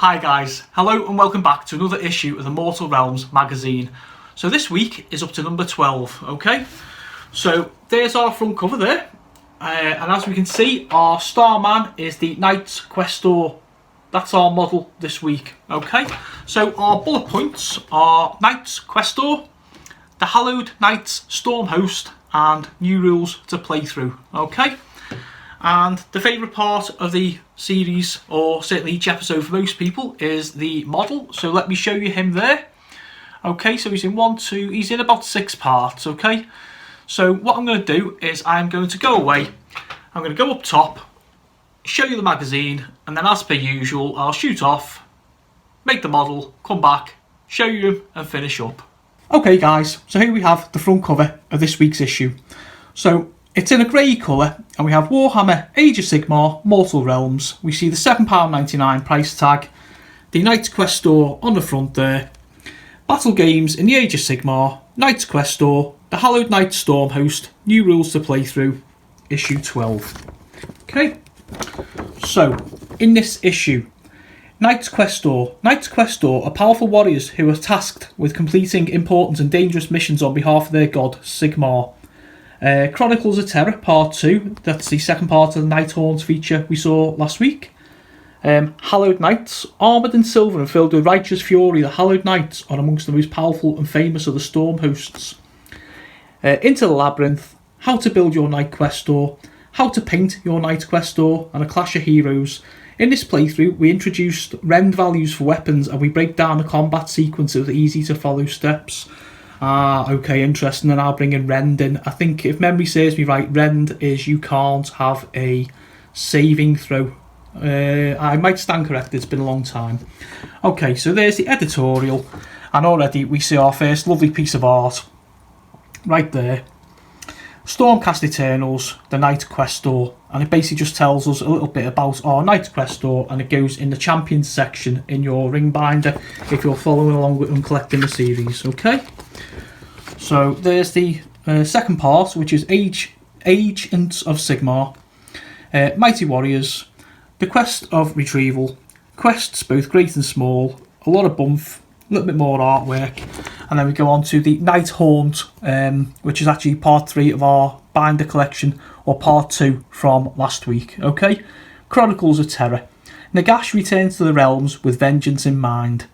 Hi guys, hello and welcome back to another issue of the Mortal Realms magazine. So this week is up to number 12, okay? So there's our front cover there. And as we can see, our Starman is the Knight Questor. That's our model this week, okay? So our bullet points are Knight Questor, the Hallowed Knights Stormhost, and new rules to play through, okay? And the favourite part of the series, or certainly each episode for most people, is the model. So let me show you him there. Okay, so he's in about 6 parts, okay? So what I'm going to do is I'm going to go away, I'm going to go up top, show you the magazine, and then as per usual, I'll shoot off, make the model, come back, show you and finish up. Okay guys, so here we have the front cover of this week's issue. So it's in a grey colour, and we have Warhammer Age of Sigmar Mortal Realms. We see the £7.99 price tag, the Knight Questor on the front there, Battle Games in the Age of Sigmar, Knight Questor, the Hallowed Knight Stormhost, new rules to play through, issue 12. Okay, so in this issue, Knight Questor. Knight Questor are powerful warriors who are tasked with completing important and dangerous missions on behalf of their god, Sigmar. Chronicles of Terror Part 2, that's the second part of the Nighthaunt feature we saw last week. Hallowed Knights, armoured in silver and filled with righteous fury, the Hallowed Knights are amongst the most powerful and famous of the storm hosts. Into the Labyrinth, how to build your Knight Questor, how to paint your Knight Questor, and a clash of heroes. In this playthrough, we introduced rend values for weapons, and we break down the combat sequence with easy to follow steps. Okay, interesting. And I'll bring in rend in. I think, if memory serves me right, rend is you can't have a saving throw. I might stand corrected, it's been a long time. Okay, so there's the editorial, and already we see our first lovely piece of art right there. Stormcast Eternals, the Knight Questor, and it basically just tells us a little bit about our Knight Questor, and it goes in the champions section in your ring binder if you're following along with and collecting the series, okay? So there's the second part, which is Agents of Sigmar, Mighty Warriors, the Quest of Retrieval, quests both great and small, a lot of bump, a little bit more artwork, and then we go on to the Nighthaunt, which is actually part 3 of our binder collection, or part 2 from last week, okay? Chronicles of Terror. Nagash returns to the realms with vengeance in mind.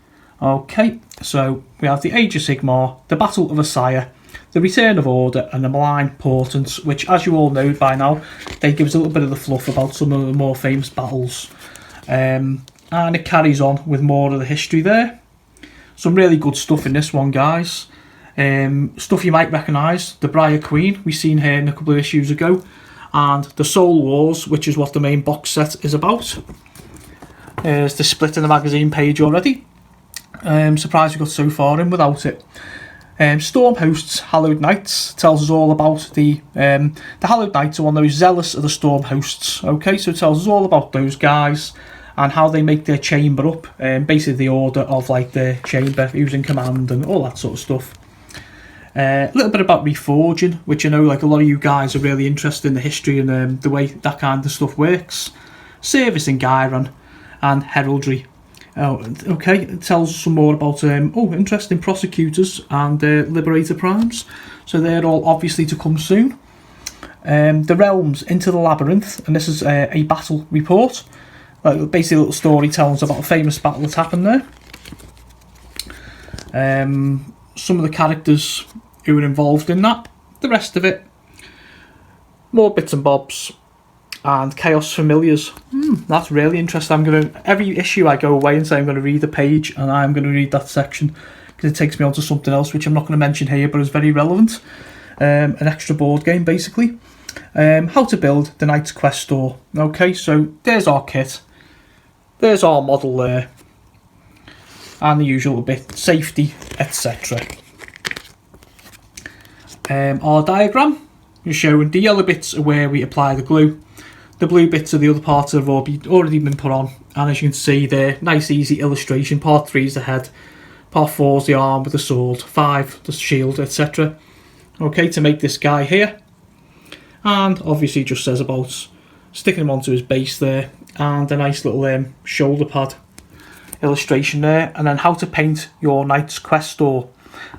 Okay, so we have the Age of Sigmar, the Battle of Asaya, the Return of Order, and the Malign Portents, which, as you all know by now, they give us a little bit of the fluff about some of the more famous battles. And it carries on with more of the history there. Some really good stuff in this one, guys. Stuff you might recognise. The Briar Queen, we've seen her in a couple of issues ago. And the Soul Wars, which is what the main box set is about. There's the split in the magazine page already. Surprised we got so far in without it. Stormhosts, Hallowed Knights, tells us all about the Hallowed Knights are one of those zealous of the Stormhosts. Okay, so it tells us all about those guys and how they make their chamber up, basically the order of like their chamber, who's in command and all that sort of stuff. A little bit about reforging, which I know like a lot of you guys are really interested in the history and the way that kind of stuff works. Service in Gyron and heraldry. Oh, okay, it tells us some more about interesting prosecutors and liberator primes. So they're all obviously to come soon. The realms into the labyrinth, and this is a battle report. Basically a little story telling us about a famous battle that's happened there. Some of the characters who were involved in that. The rest of it, more bits and bobs. And Chaos Familiars. That's really interesting. Every issue I go away and say I'm going to read a page, and I'm going to read that section because it takes me on to something else which I'm not going to mention here but is very relevant. An extra board game basically. How to build the Knight Questor. Okay, so there's our kit. There's our model there. And the usual bit, safety, etc. Our diagram is showing the yellow bits are where we apply the glue. The blue bits of the other parts have already been put on, and as you can see there, nice easy illustration. Part 3 is the head, part 4 is the arm with the sword, 5 the shield, etc. Okay, to make this guy here, and obviously just says about sticking him onto his base there, and a nice little shoulder pad illustration there, and then how to paint your Knight's Quest store.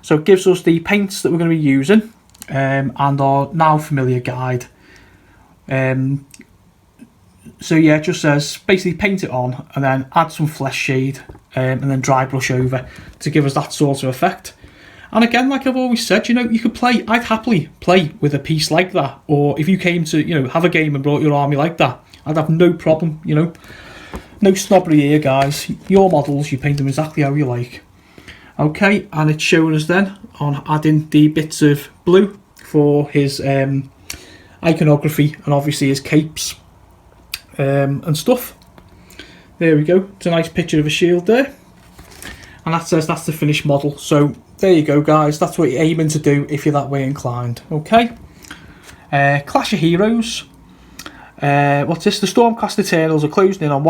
So it gives us the paints that we're going to be using, and our now familiar guide. So yeah, it just says basically paint it on and then add some flesh shade, and then dry brush over to give us that sort of effect. And again, like I've always said, you know, you could play, I'd happily play with a piece like that, or if you came to, you know, have a game and brought your army like that, I'd have no problem, you know. No snobbery here, guys. Your models, you paint them exactly how you like. Okay, and it's showing us then on adding the bits of blue for his iconography and obviously his capes and stuff. There we go. It's a nice picture of a shield there. And that says that's the finished model. So there you go, guys. That's what you're aiming to do if you're that way inclined. Okay. Clash of Heroes. What's this? The Stormcast Eternals are closing in on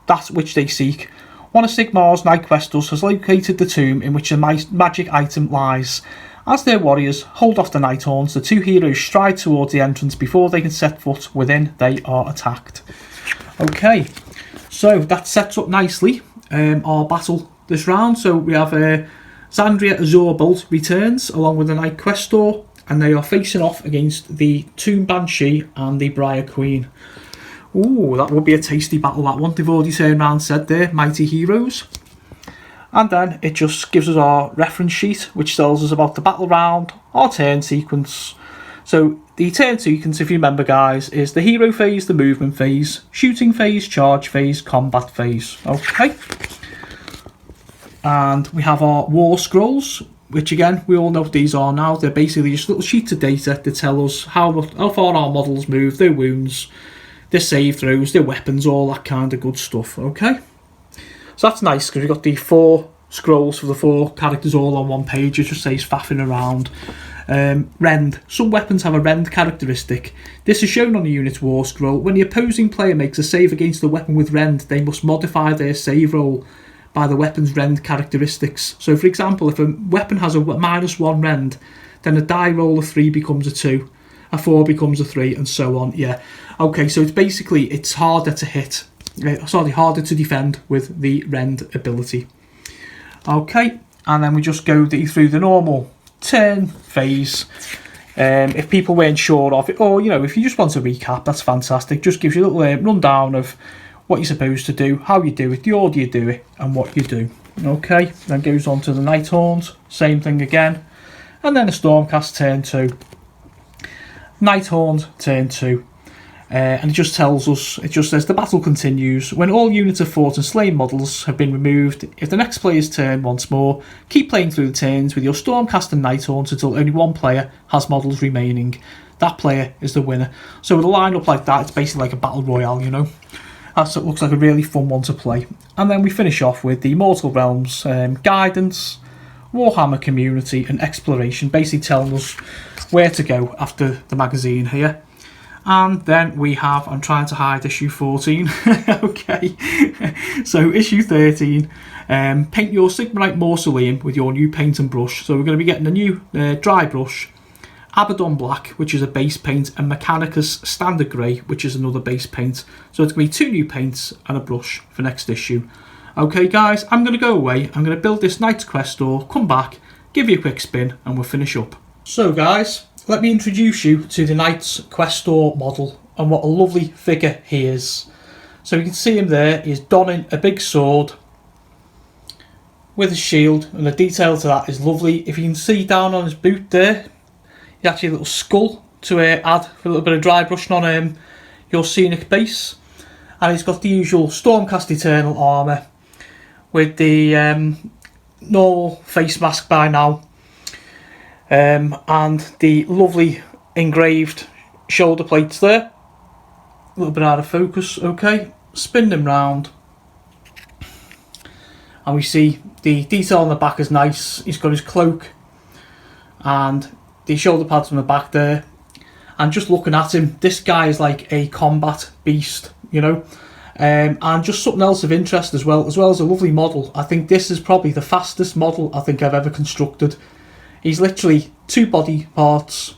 that which they seek. One of Sigmar's Night Questals has located the tomb in which a magic item lies. As their warriors hold off the Nighthorns, the two heroes stride towards the entrance. Before they can set foot within, they are attacked. Okay, so that sets up nicely our battle this round. So we have Zandria Azorbolt returns along with the Night Questor, and they are facing off against the Tomb Banshee and the Briar Queen. Ooh, that would be a tasty battle, that one. They've already turned around and said there, mighty heroes. And then it just gives us our reference sheet, which tells us about the battle round, our turn sequence. So the turn sequence, if you remember, guys, is the hero phase, the movement phase, shooting phase, charge phase, combat phase. Okay. And we have our war scrolls, which again, we all know what these are now. They're basically just little sheets of data that tell us how far our models move, their wounds, their save throws, their weapons, all that kind of good stuff. Okay. So that's nice because we've got the 4 scrolls for the 4 characters all on one page. It just says faffing around. Rend. Some weapons have a rend characteristic. This is shown on the unit's war scroll. When the opposing player makes a save against the weapon with rend, they must modify their save roll by the weapon's rend characteristics. So for example, if a weapon has a -1 rend, then a die roll of 3 becomes a 2, a 4 becomes a 3, and so on. Yeah. Okay, so it's harder to hit. Harder to defend with the rend ability. Okay, and then we just go through the normal turn phase. If people weren't sure of it, or you know, if you just want to recap, that's fantastic. Just gives you a little rundown of what you're supposed to do, how you do it, the order you do it, and what you do. Okay, then goes on to the Nighthorns, same thing again, and then a Stormcast turn 2, Nighthorns turn 2. And it just tells us, it just says the battle continues. When all units of fought and slain models have been removed, if the next player's turn once more, keep playing through the turns with your Stormcast and Nighthorns until only one player has models remaining. That player is the winner. So with a lineup like that, it's basically like a battle royale, you know. It looks like a really fun one to play. And then we finish off with the Mortal Realms guidance, Warhammer community and exploration, basically telling us where to go after the magazine here. And then we have, I'm trying to hide issue 14, okay, so issue 13, paint your Sigmarite Mausoleum with your new paint and brush. So we're going to be getting a new dry brush, Abaddon Black, which is a base paint, and Mechanicus Standard Grey, which is another base paint. So it's going to be 2 new paints and a brush for next issue. Okay guys, I'm going to go away, I'm going to build this Knight's Quest store, come back, give you a quick spin, and we'll finish up. So guys, let me introduce you to the Knight's Questor model and what a lovely figure he is. So you can see him there, he's donning a big sword with a shield, and the detail to that is lovely. If you can see down on his boot there, he's actually a little skull to add for a little bit of dry brushing on your scenic base. And he's got the usual Stormcast Eternal armour with the normal face mask by now. And the lovely engraved shoulder plates there. A little bit out of focus, okay. Spin them round. And we see the detail on the back is nice. He's got his cloak and the shoulder pads on the back there. And just looking at him, this guy is like a combat beast, you know. And just something else of interest as well as a lovely model. I think this is probably the fastest model I think I've ever constructed. He's literally 2 body parts,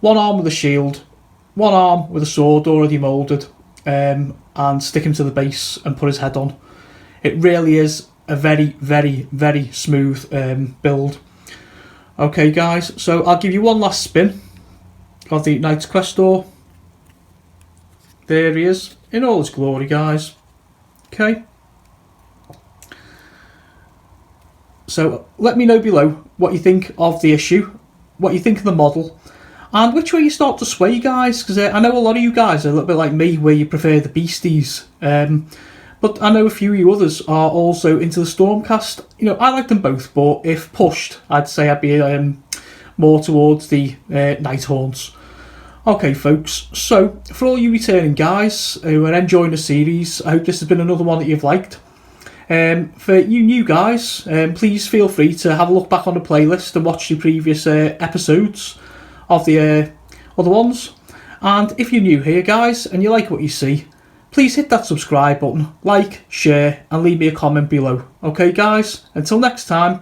1 arm with a shield, 1 arm with a sword already moulded, and stick him to the base and put his head on. It really is a very, very, very smooth build. Okay guys, so I'll give you one last spin of the Knights Quest door. There he is, in all his glory guys. Okay. So let me know below what you think of the issue, what you think of the model, and which way you start to sway guys, because I know a lot of you guys are a little bit like me where you prefer the beasties. But I know a few of you others are also into the Stormcast. You know, I like them both, but if pushed, I'd say I'd be more towards the Nighthawns. Okay, folks, so for all you returning guys who are enjoying the series, I hope this has been another one that you've liked. For you new guys, please feel free to have a look back on the playlist and watch the previous episodes of the other ones. And if you're new here guys and you like what you see, please hit that subscribe button, like, share and leave me a comment below. Okay guys, until next time.